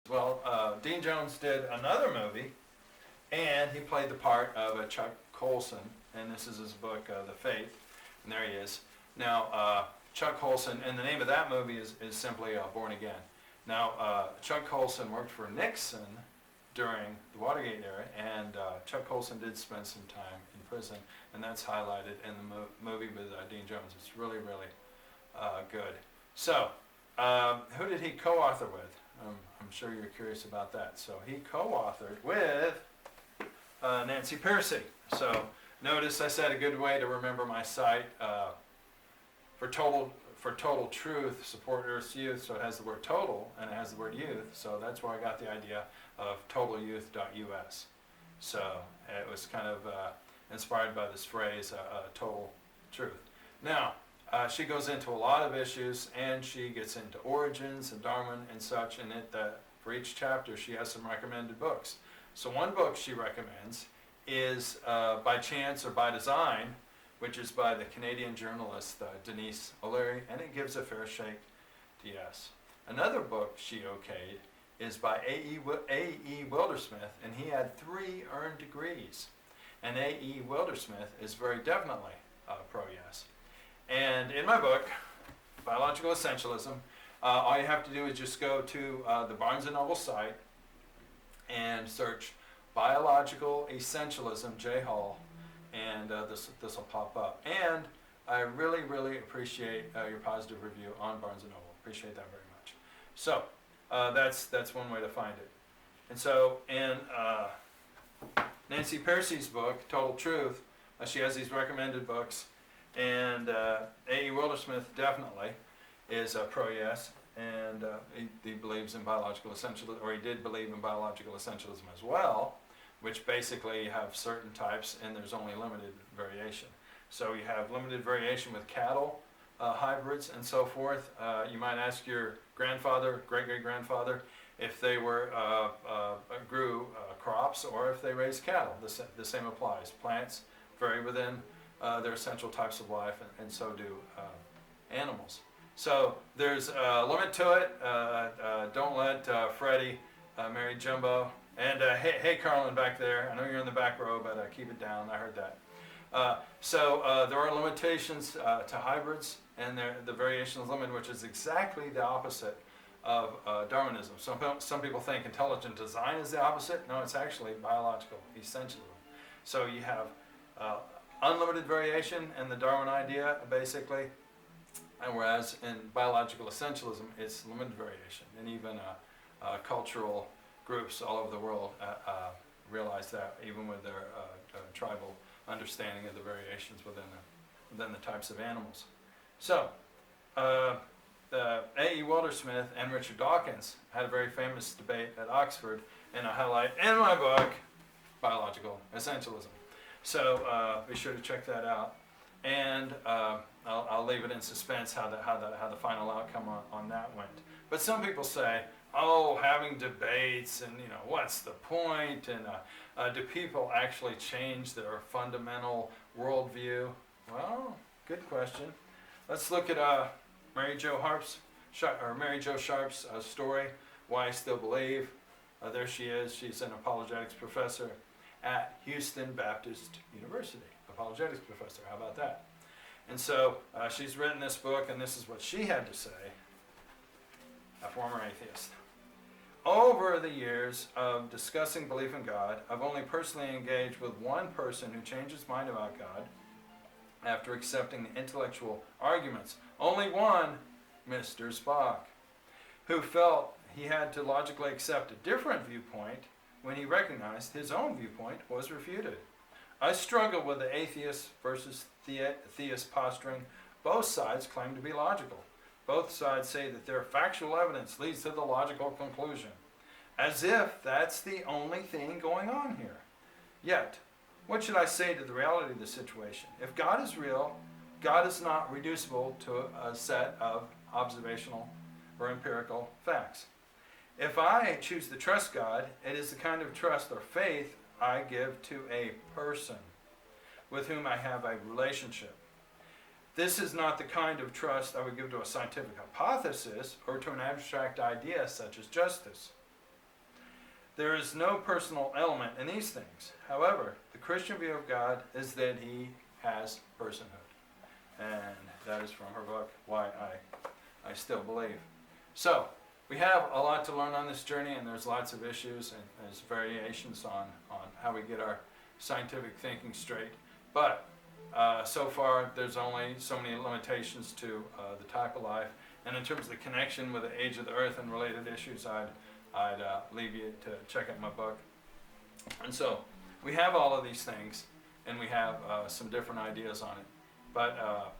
Well, Dean Jones did another movie, and he played the part of a Chuck Colson, and this is his book, The Faith, and there he is. Now, Chuck Colson, and the name of that movie is simply Born Again. Now, Chuck Colson worked for Nixon during the Watergate era, and Chuck Colson did spend some time in prison, and that's highlighted in the movie with Dean Jones. It's really, really good. So, who did he co-author with? I'm sure you're curious about that. So he co-authored with Nancy Pearcey. So notice I said a good way to remember my site for total truth, support Earth's youth. So it has the word total and it has the word youth. So that's where I got the idea of totalyouth.us. So it was kind of inspired by this phrase, total truth. Now, she goes into a lot of issues, and she gets into origins and Darwin and such, and for each chapter she has some recommended books. So one book she recommends is By Chance or By Design, which is by the Canadian journalist Denise O'Leary, and it gives a fair shake to yes. Another book she okayed is by A.E. Wildersmith, and he had 3 earned degrees. And A.E. Wildersmith is very definitely pro-yes. And in my book, Biological Essentialism, all you have to do is just go to the Barnes & Noble site and search Biological Essentialism, J. Hall, and this will pop up. And I really, really appreciate your positive review on Barnes & Noble. Appreciate that very much. So that's one way to find it. And so in Nancy Pearcey's book, Total Truth, she has these recommended books. And A.E. Wildersmith definitely is pro-yes, and he believes in biological essentialism, or he did believe in biological essentialism as well, which basically have certain types, and there's only limited variation. So you have limited variation with cattle, hybrids, and so forth. You might ask your grandfather, great-great-grandfather, if they grew crops or if they raised cattle. The same applies. Plants vary within their essential types of life, and so do animals. So there's a limit to it. Don't let Freddie marry Jumbo. And hey, Carlin back there. I know you're in the back row, but keep it down. I heard that. So there are limitations to hybrids, and the variation is limited, which is exactly the opposite of Darwinism. Some people think intelligent design is the opposite. No, it's actually biological essentialism. So you have unlimited variation in the Darwin idea, basically, and whereas in biological essentialism, it's limited variation, and even cultural groups all over the world realize that, even with their tribal understanding of the variations within the types of animals. So, A.E. Wildersmith and Richard Dawkins had a very famous debate at Oxford, and I highlight in my book, Biological Essentialism. So be sure to check that out, and I'll leave it in suspense how the final outcome on that went. But some people say, oh, having debates, and what's the point? And do people actually change their fundamental worldview? Well, good question. Let's look at Mary Jo Sharp's story, Why I Still Believe. There she is. She's an apologetics professor at Houston Baptist University. Apologetics professor, how about that? And so she's written this book, and this is what she had to say, a former atheist. Over the years of discussing belief in God, I've only personally engaged with one person who changed his mind about God after accepting the intellectual arguments. Only one, Mr. Spock, who felt he had to logically accept a different viewpoint when he recognized his own viewpoint was refuted. I struggle with the atheist versus theist posturing. Both sides claim to be logical. Both sides say that their factual evidence leads to the logical conclusion, as if that's the only thing going on here. Yet, what should I say to the reality of the situation? If God is real, God is not reducible to a set of observational or empirical facts. If I choose to trust God, it is the kind of trust or faith I give to a person with whom I have a relationship. This is not the kind of trust I would give to a scientific hypothesis or to an abstract idea such as justice. There is no personal element in these things. However, the Christian view of God is that he has personhood. And that is from her book, Why I Still Believe. So, we have a lot to learn on this journey, and there's lots of issues, and there's variations on how we get our scientific thinking straight. But so far, there's only so many limitations to the type of life. And in terms of the connection with the age of the earth and related issues, I'd leave you to check out my book. And so, we have all of these things, and we have some different ideas on it. But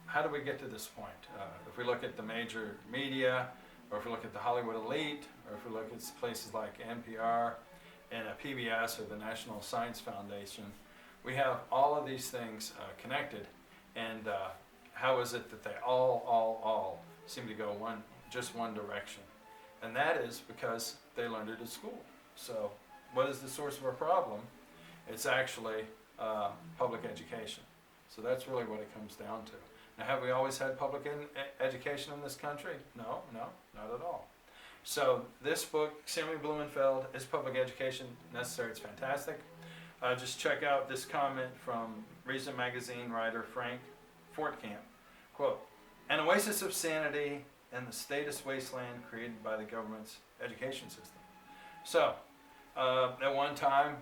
how do we get to this point? If we look at the major media, or if we look at the Hollywood elite, or if we look at places like NPR and PBS or the National Science Foundation, we have all of these things connected. And how is it that they all seem to go just one direction? And that is because they learned it at school. So what is the source of our problem? It's actually public education. So that's really what it comes down to. Now, have we always had public education in this country? No, not at all. So this book, Samuel Blumenfeld, Is Public Education Necessary? It's fantastic. Just check out this comment from Reason Magazine writer Frank Fortkamp. Quote, "An oasis of sanity in the status wasteland created by the government's education system." So, at one time,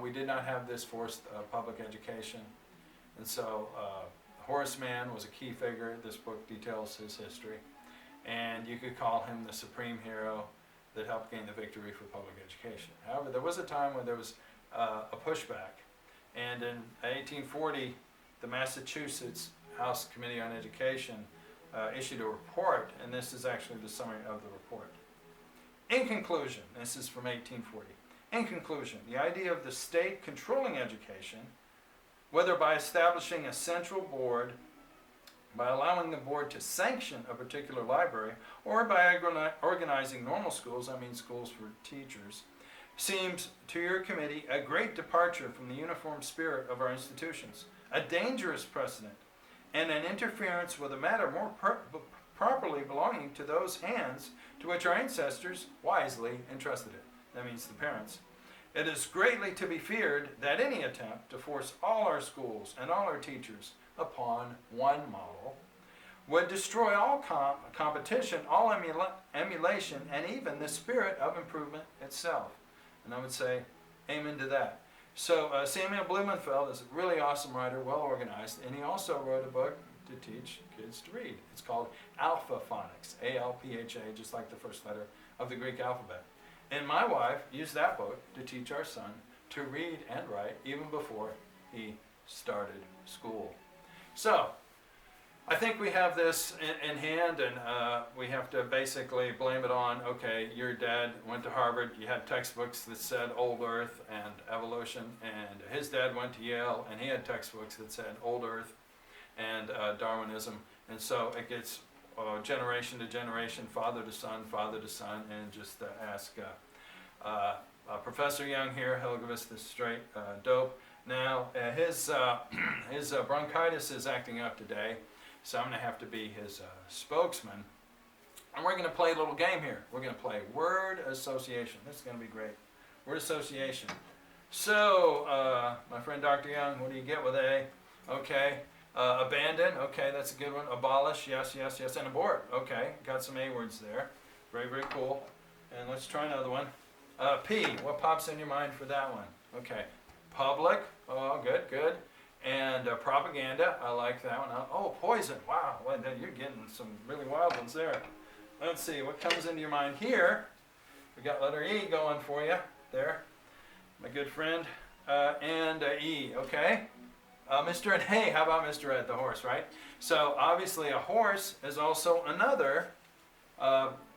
we did not have this forced public education. And so, Horace Mann was a key figure. This book details his history. And you could call him the supreme hero that helped gain the victory for public education. However, there was a time when there was a pushback. And in 1840, the Massachusetts House Committee on Education issued a report, and this is actually the summary of the report. In conclusion, this is from 1840. In conclusion, the idea of the state controlling education, whether by establishing a central board, by allowing the board to sanction a particular library, or by organizing normal schools, I mean schools for teachers, seems to your committee a great departure from the uniform spirit of our institutions, a dangerous precedent, and an interference with a matter more properly belonging to those hands to which our ancestors wisely entrusted it. That means the parents. It is greatly to be feared that any attempt to force all our schools and all our teachers upon one model would destroy all competition, all emulation, and even the spirit of improvement itself. And I would say, amen to that. So Samuel Blumenfeld is a really awesome writer, well organized, and he also wrote a book to teach kids to read. It's called Alpha Phonics, A-L-P-H-A, just like the first letter of the Greek alphabet. And my wife used that book to teach our son to read and write even before he started school. So, I think we have this in hand, and we have to basically blame it on, okay, your dad went to Harvard, you had textbooks that said old Earth and evolution, and his dad went to Yale, and he had textbooks that said old Earth and Darwinism, and so it gets generation to generation, father to son, and just ask Professor Young here, he'll give us the straight dope. Now, his bronchitis is acting up today, so I'm going to have to be his spokesman. And we're going to play a little game here. We're going to play word association. This is going to be great. Word association. So, my friend Dr. Young, what do you get with A? Okay. Abandon. Okay, that's a good one. Abolish. Yes. And abort. Okay, got some A words there. Very, very cool. And let's try another one. P. What pops in your mind for that one? Okay. Public. Oh, good. And propaganda. I like that one. Oh, poison. Wow, well, you're getting some really wild ones there. Let's see, what comes into your mind here? We got letter E going for you there, my good friend. And E, okay? Mr. and hey, how about Mr. Ed, the horse, right? So obviously a horse is also another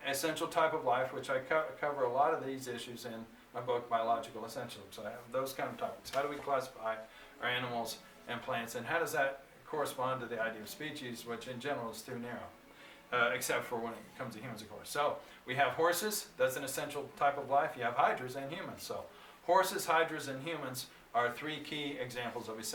essential type of life, which I cover a lot of these issues in my book, Biological Essentialism. So I have those kind of topics. How do we classify our animals and plants, and how does that correspond to the idea of species, which in general is too narrow, except for when it comes to humans, of course. So we have horses, that's an essential type of life. You have hydras and humans. So horses, hydras, and humans are three key examples of essential